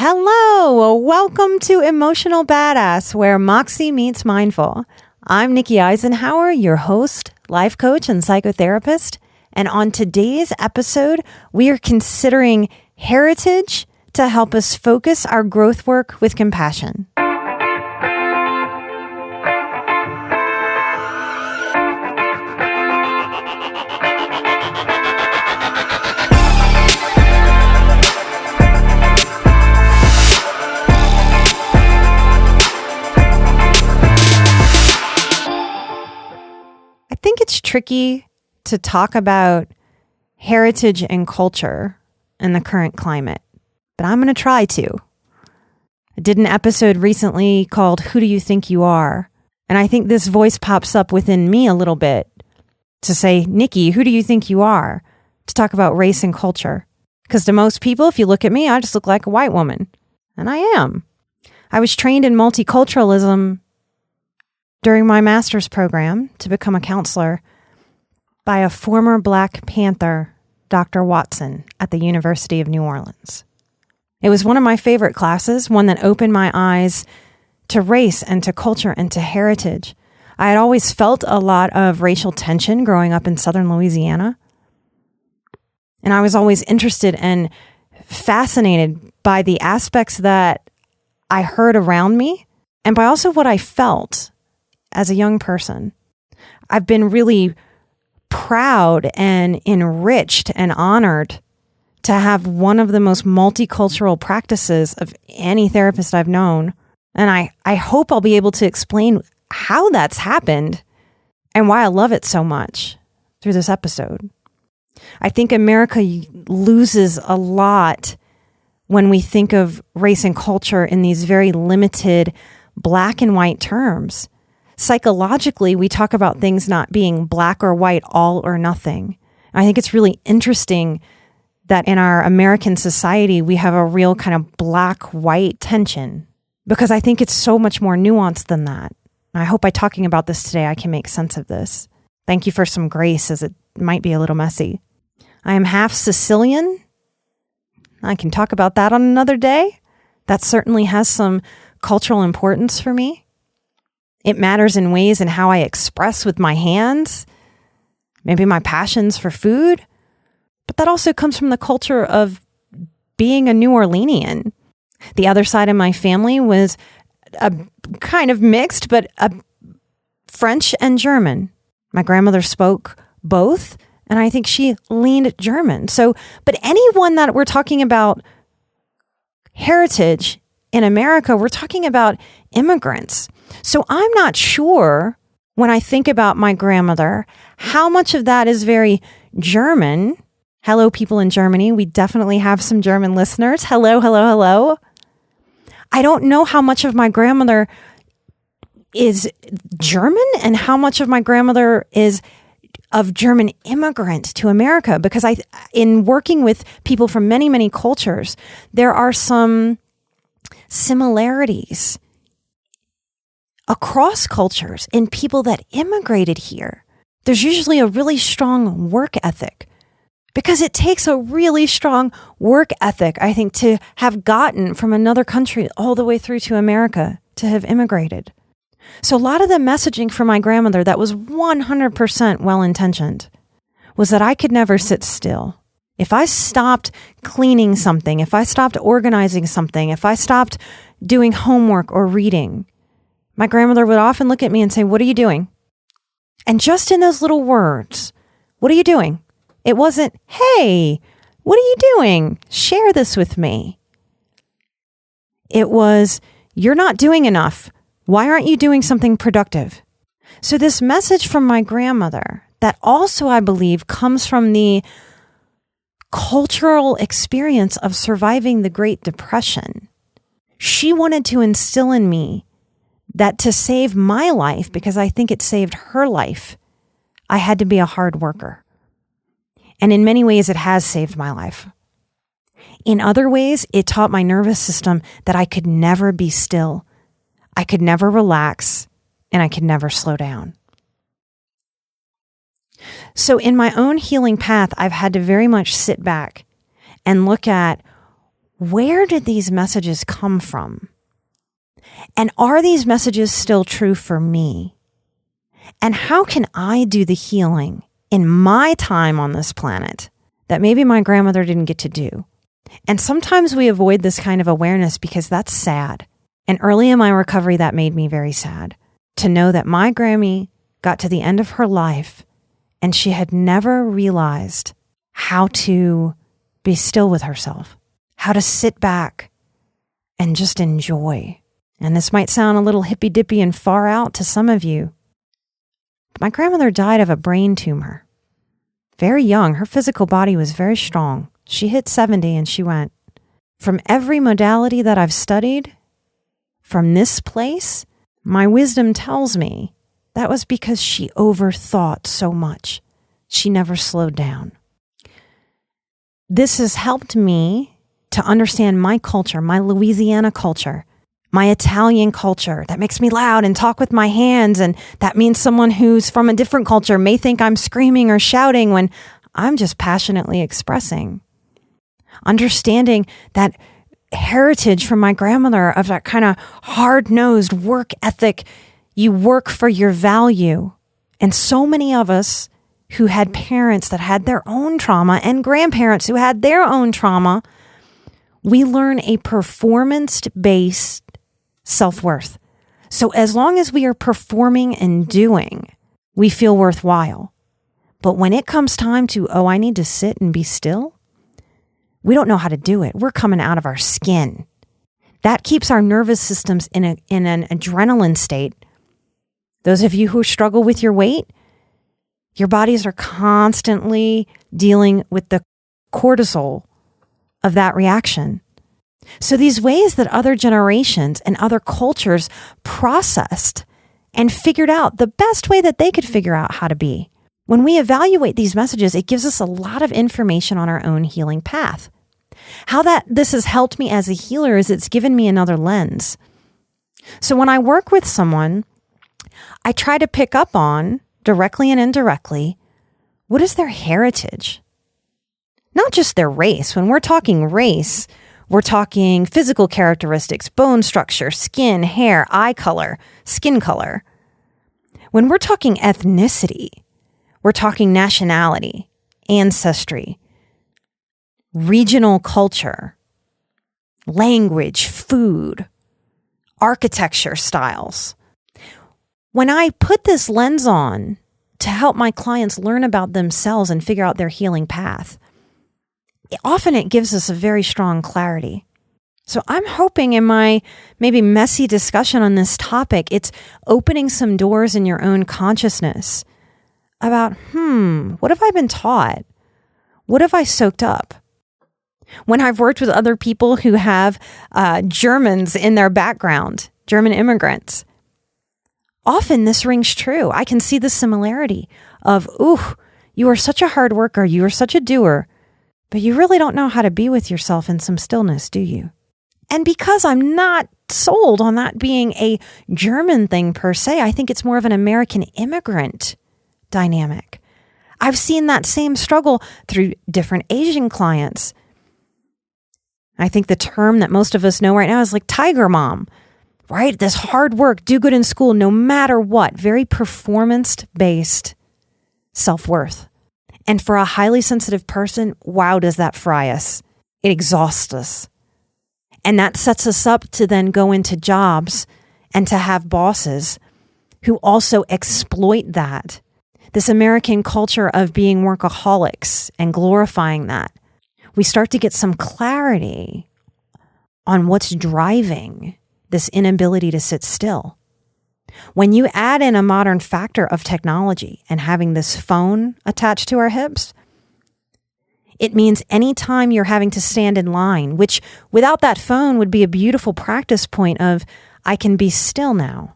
Hello, welcome to Emotional Badass, where Moxie meets Mindful. I'm Nikki Eisenhower, your host, life coach, and psychotherapist. And on today's episode, we are considering heritage to help us focus our growth work with compassion. I think it's tricky to talk about heritage and culture in the current climate, but I'm going to try to. I did an episode recently called Who Do You Think You Are? And I think this voice pops up within me a little bit to say, Nikki, who do you think you are? To talk about race and culture. Because to most people, if you look at me, I just look like a white woman. And I am. I was trained in multiculturalism during my master's program to become a counselor by a former Black Panther, Dr. Watson, at the University of New Orleans. It was one of my favorite classes, one that opened my eyes to race and to culture and to heritage. I had always felt a lot of racial tension growing up in southern Louisiana. And I was always interested and fascinated by the aspects that I heard around me and by also what I felt as a young person. I've been really proud and enriched and honored to have one of the most multicultural practices of any therapist I've known. And I hope I'll be able to explain how that's happened and why I love it so much through this episode. I think America loses a lot when we think of race and culture in these very limited black and white terms. Psychologically, we talk about things not being black or white, all or nothing. I think it's really interesting that in our American society, we have a real kind of black-white tension, because I think it's so much more nuanced than that. I hope by talking about this today, I can make sense of this. Thank you for some grace, as it might be a little messy. I am half Sicilian. I can talk about that on another day. That certainly has some cultural importance for me. It matters in ways in how I express with my hands, maybe my passions for food, but that also comes from the culture of being a New Orleanian. The other side of my family was a kind of mixed, but a French and German. My grandmother spoke both, and I think she leaned German. But anyone that we're talking about heritage in America, we're talking about immigrants. So I'm not sure, when I think about my grandmother, how much of that is very German. Hello, people in Germany. We definitely have some German listeners. Hello, hello, hello. I don't know how much of my grandmother is German and how much of my grandmother is of German immigrant to America, because in working with people from many, many cultures, there are some similarities across cultures in people that immigrated here. There's usually a really strong work ethic, because it takes a really strong work ethic, I think, to have gotten from another country all the way through to America to have immigrated. So a lot of the messaging from my grandmother that was 100% well-intentioned was that I could never sit still. If I stopped cleaning something, if I stopped organizing something, if I stopped doing homework or reading, my grandmother would often look at me and say, "What are you doing?" And just in those little words, "What are you doing?" It wasn't, "Hey, what are you doing? Share this with me." It was, "You're not doing enough. Why aren't you doing something productive?" So this message from my grandmother that also, I believe, comes from the cultural experience of surviving the Great Depression. She wanted to instill in me that to save my life, because I think it saved her life, I had to be a hard worker. And in many ways, it has saved my life. In other ways, it taught my nervous system that I could never be still. I could never relax, and I could never slow down. So in my own healing path, I've had to very much sit back and look at where did these messages come from? And are these messages still true for me? And how can I do the healing in my time on this planet that maybe my grandmother didn't get to do? And sometimes we avoid this kind of awareness because that's sad. And early in my recovery, that made me very sad to know that my Grammy got to the end of her life and she had never realized how to be still with herself, how to sit back and just enjoy. And this might sound a little hippy-dippy and far out to some of you. But my grandmother died of a brain tumor. Very young. Her physical body was very strong. She hit 70 and she went. From every modality that I've studied, from this place, my wisdom tells me that was because she overthought so much. She never slowed down. This has helped me to understand my culture, my Louisiana culture, my Italian culture that makes me loud and talk with my hands. And that means someone who's from a different culture may think I'm screaming or shouting when I'm just passionately expressing. Understanding that heritage from my grandmother of that kind of hard-nosed work ethic. You work for your value. And so many of us who had parents that had their own trauma and grandparents who had their own trauma, we learn a performance-based self-worth. So as long as we are performing and doing, we feel worthwhile. But when it comes time to, I need to sit and be still, we don't know how to do it. We're coming out of our skin. That keeps our nervous systems in an adrenaline state. Those of you who struggle with your weight, your bodies are constantly dealing with the cortisol of that reaction. So these ways that other generations and other cultures processed and figured out the best way that they could figure out how to be. When we evaluate these messages, it gives us a lot of information on our own healing path. How this has helped me as a healer is it's given me another lens. So when I work with someone, I try to pick up on, directly and indirectly, what is their heritage? Not just their race. When we're talking race, we're talking physical characteristics, bone structure, skin, hair, eye color, skin color. When we're talking ethnicity, we're talking nationality, ancestry, regional culture, language, food, architecture styles. When I put this lens on to help my clients learn about themselves and figure out their healing path, often it gives us a very strong clarity. So I'm hoping in my maybe messy discussion on this topic, it's opening some doors in your own consciousness about, what have I been taught? What have I soaked up? When I've worked with other people who have Germans in their background, German immigrants, often this rings true. I can see the similarity of, you are such a hard worker, you are such a doer, but you really don't know how to be with yourself in some stillness, do you? And because I'm not sold on that being a German thing per se, I think it's more of an American immigrant dynamic. I've seen that same struggle through different Asian clients. I think the term that most of us know right now is like tiger mom, right? This hard work, do good in school, no matter what, very performance-based self-worth. And for a highly sensitive person, wow, does that fry us. It exhausts us. And that sets us up to then go into jobs and to have bosses who also exploit that. This American culture of being workaholics and glorifying that. We start to get some clarity on what's driving this inability to sit still. When you add in a modern factor of technology and having this phone attached to our hips, it means anytime you're having to stand in line, which without that phone would be a beautiful practice point of, I can be still now.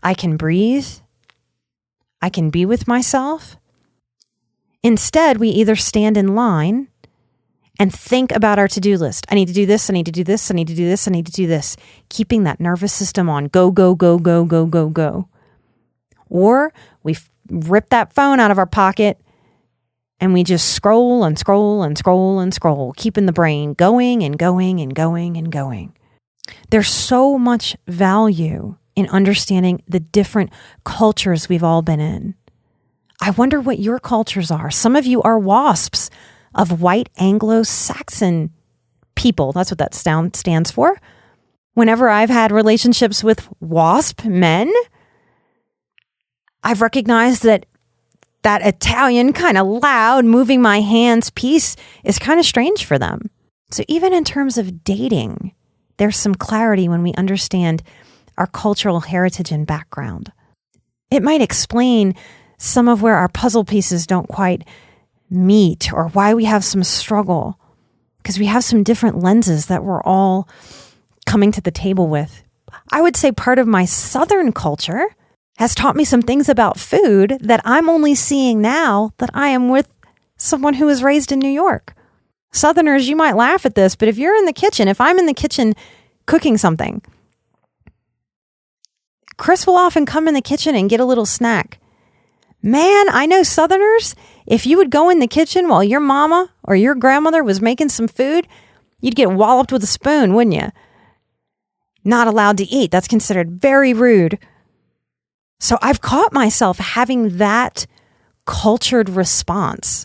I can breathe. I can be with myself. Instead, we either stand in line and think about our to-do list. I need to do this, I need to do this, I need to do this, I need to do this. Keeping that nervous system on go, go, go, go, go, go, go. Or we rip that phone out of our pocket And we just scroll and scroll and scroll and scroll, keeping the brain going and going and going and going. There's so much value in understanding the different cultures we've all been in. I wonder what your cultures are. Some of you are WASPs of white Anglo-Saxon people. That's what that stands for. Whenever I've had relationships with WASP men, I've recognized that Italian kind of loud, moving my hands piece is kind of strange for them. So even in terms of dating, there's some clarity when we understand our cultural heritage and background. It might explain some of where our puzzle pieces don't quite meet or why we have some struggle, because we have some different lenses that we're all coming to the table with. I would say part of my Southern culture has taught me some things about food that I'm only seeing now that I am with someone who was raised in New York. Southerners, you might laugh at this, but if you're in the kitchen, if I'm in the kitchen cooking something, Chris will often come in the kitchen and get a little snack. Man, I know Southerners, if you would go in the kitchen while your mama or your grandmother was making some food, you'd get walloped with a spoon, wouldn't you? Not allowed to eat. That's considered very rude. So I've caught myself having that cultured response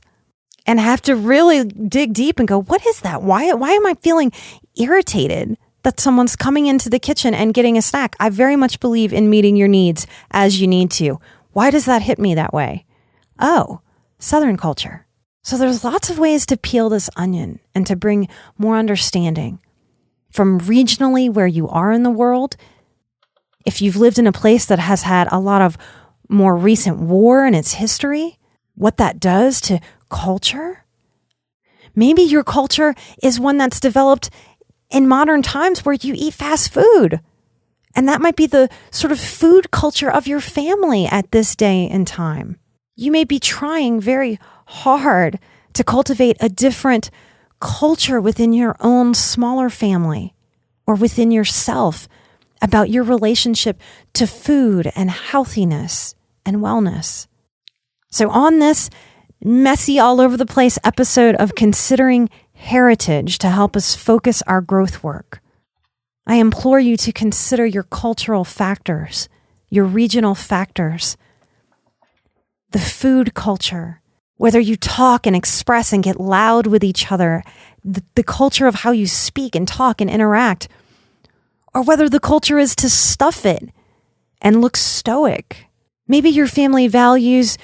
and have to really dig deep and go, what is that? Why am I feeling irritated that someone's coming into the kitchen and getting a snack? I very much believe in meeting your needs as you need to. Why does that hit me that way? Oh, Southern culture. So there's lots of ways to peel this onion and to bring more understanding from regionally where you are in the world. If you've lived in a place that has had a lot of more recent war in its history, what that does to culture. Maybe your culture is one that's developed in modern times where you eat fast food. And that might be the sort of food culture of your family at this day and time. You may be trying very hard to cultivate a different culture within your own smaller family or within yourself about your relationship to food and healthiness and wellness. So on this messy all over the place episode of Considering Heritage to help us focus our growth work, I implore you to consider your cultural factors, your regional factors, the food culture, whether you talk and express and get loud with each other, the culture of how you speak and talk and interact, or whether the culture is to stuff it and look stoic. Maybe your family values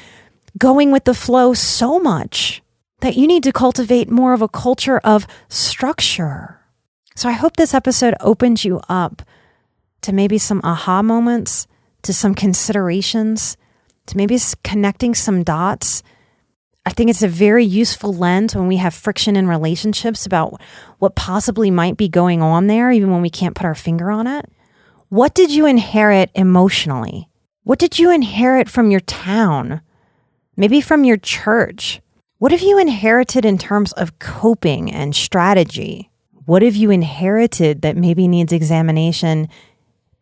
going with the flow so much that you need to cultivate more of a culture of structure. So I hope this episode opens you up to maybe some aha moments, to some considerations, to maybe connecting some dots. I think it's a very useful lens when we have friction in relationships about what possibly might be going on there, even when we can't put our finger on it. What did you inherit emotionally? What did you inherit from your town? Maybe from your church? What have you inherited in terms of coping and strategy? What have you inherited that maybe needs examination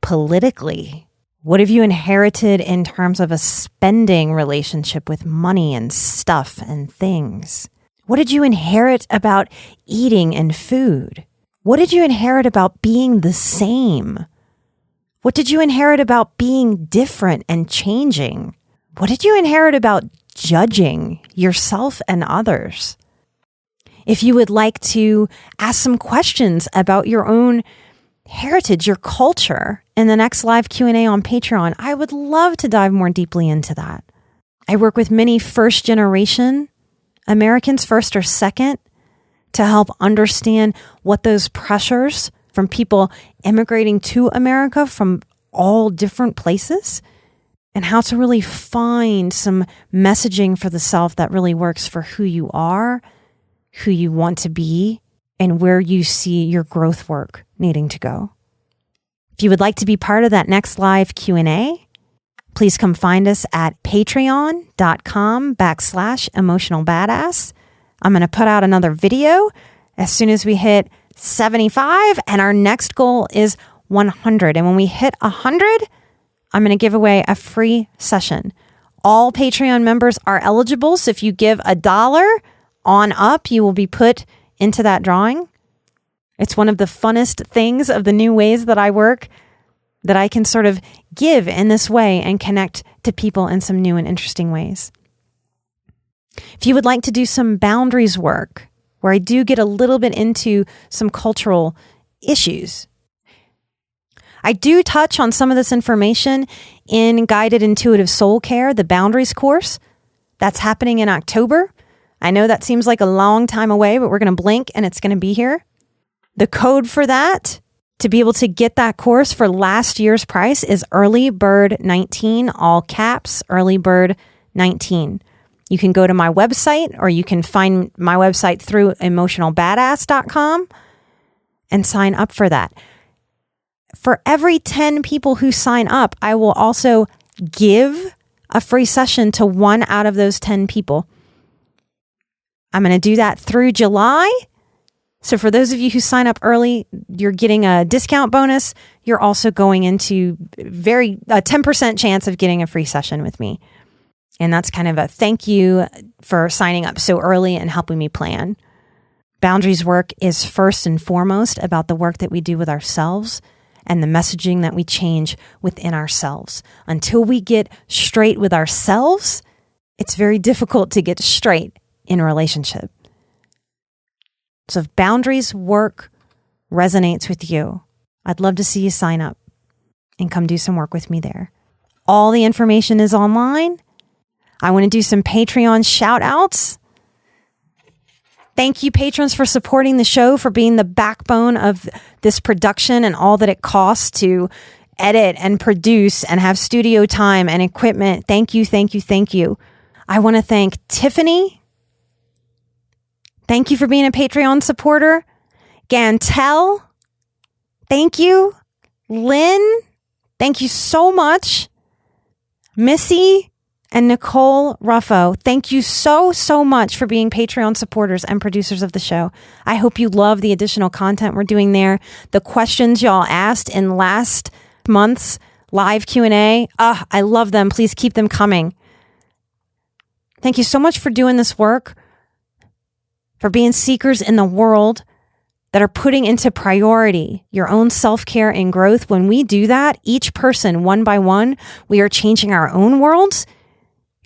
politically? What have you inherited in terms of a spending relationship with money and stuff and things? What did you inherit about eating and food? What did you inherit about being the same? What did you inherit about being different and changing? What did you inherit about judging yourself and others? If you would like to ask some questions about your own heritage, your culture, in the next live Q&A on Patreon, I would love to dive more deeply into that. I work with many first-generation Americans, first or second, to help understand what those pressures from people immigrating to America from all different places, and how to really find some messaging for the self that really works for who you are, who you want to be, and where you see your growth work needing to go. If you would like to be part of that next live Q&A, please come find us at patreon.com/emotionalbadass. I'm going to put out another video as soon as we hit 75, and our next goal is 100. And when we hit 100, I'm going to give away a free session All Patreon members are eligible. So if you give $1 on up, you will be put into that drawing. It's one of the funnest things of the new ways that I work, that I can sort of give in this way and connect to people in some new and interesting ways. If you would like to do some boundaries work, where I do get a little bit into some cultural issues, I do touch on some of this information in Guided Intuitive Soul Care, the Boundaries course. That's happening in October. I know that seems like a long time away, but we're going to blink and it's going to be here. The code for that, to be able to get that course for last year's price, is Early Bird 19, all caps, Early Bird 19. You can go to my website, or you can find my website through emotionalbadass.com and sign up for that. For every 10 people who sign up, I will also give a free session to one out of those 10 people. I'm going to do that through July. So for those of you who sign up early, you're getting a discount bonus. You're also going into a 10% chance of getting a free session with me. And that's kind of a thank you for signing up so early and helping me plan. Boundaries work is first and foremost about the work that we do with ourselves and the messaging that we change within ourselves. Until we get straight with ourselves, it's very difficult to get straight in a relationship. So if boundaries work resonates with you, I'd love to see you sign up and come do some work with me there. All the information is online. I want to do some Patreon shout outs. Thank you, patrons, for supporting the show, for being the backbone of this production and all that it costs to edit and produce and have studio time and equipment. Thank you, thank you, thank you. I want to thank Tiffany. Thank you for being a Patreon supporter. Gantel, thank you. Lynn, thank you so much. Missy and Nicole Ruffo, thank you so much for being Patreon supporters and producers of the show. I hope you love the additional content we're doing there. The questions y'all asked in last month's live Q&A, I love them. Please keep them coming. Thank you so much for doing this work, for being seekers in the world that are putting into priority your own self-care and growth. When we do that, each person, one by one, we are changing our own worlds,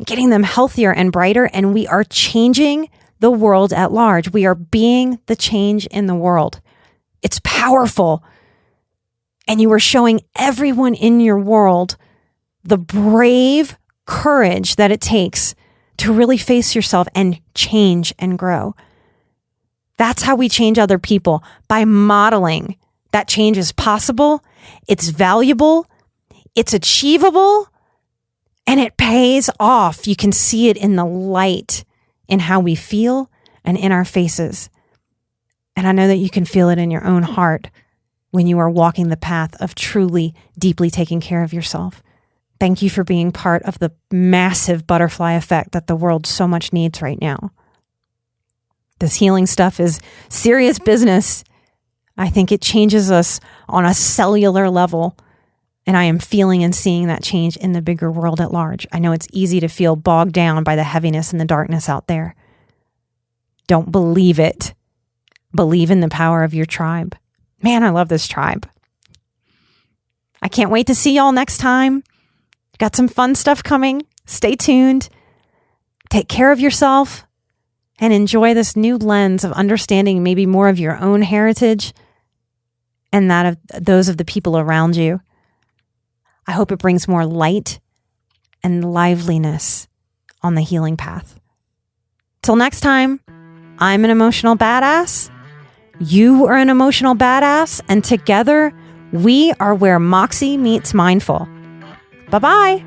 getting them healthier and brighter, and we are changing the world at large. We are being the change in the world. It's powerful. And you are showing everyone in your world the brave courage that it takes to really face yourself and change and grow. That's how we change other people, by modeling that change is possible, it's valuable, it's achievable, and it pays off. You can see it in the light, in how we feel and in our faces. And I know that you can feel it in your own heart when you are walking the path of truly, deeply taking care of yourself. Thank you for being part of the massive butterfly effect that the world so much needs right now. This healing stuff is serious business. I think it changes us on a cellular level. And I am feeling and seeing that change in the bigger world at large. I know it's easy to feel bogged down by the heaviness and the darkness out there. Don't believe it. Believe in the power of your tribe. Man, I love this tribe. I can't wait to see y'all next time. Got some fun stuff coming. Stay tuned. Take care of yourself and enjoy this new lens of understanding maybe more of your own heritage and that of those of the people around you. I hope it brings more light and liveliness on the healing path. Till next time, I'm an emotional badass. You are an emotional badass. And together, we are where Moxie meets mindful. Bye-bye.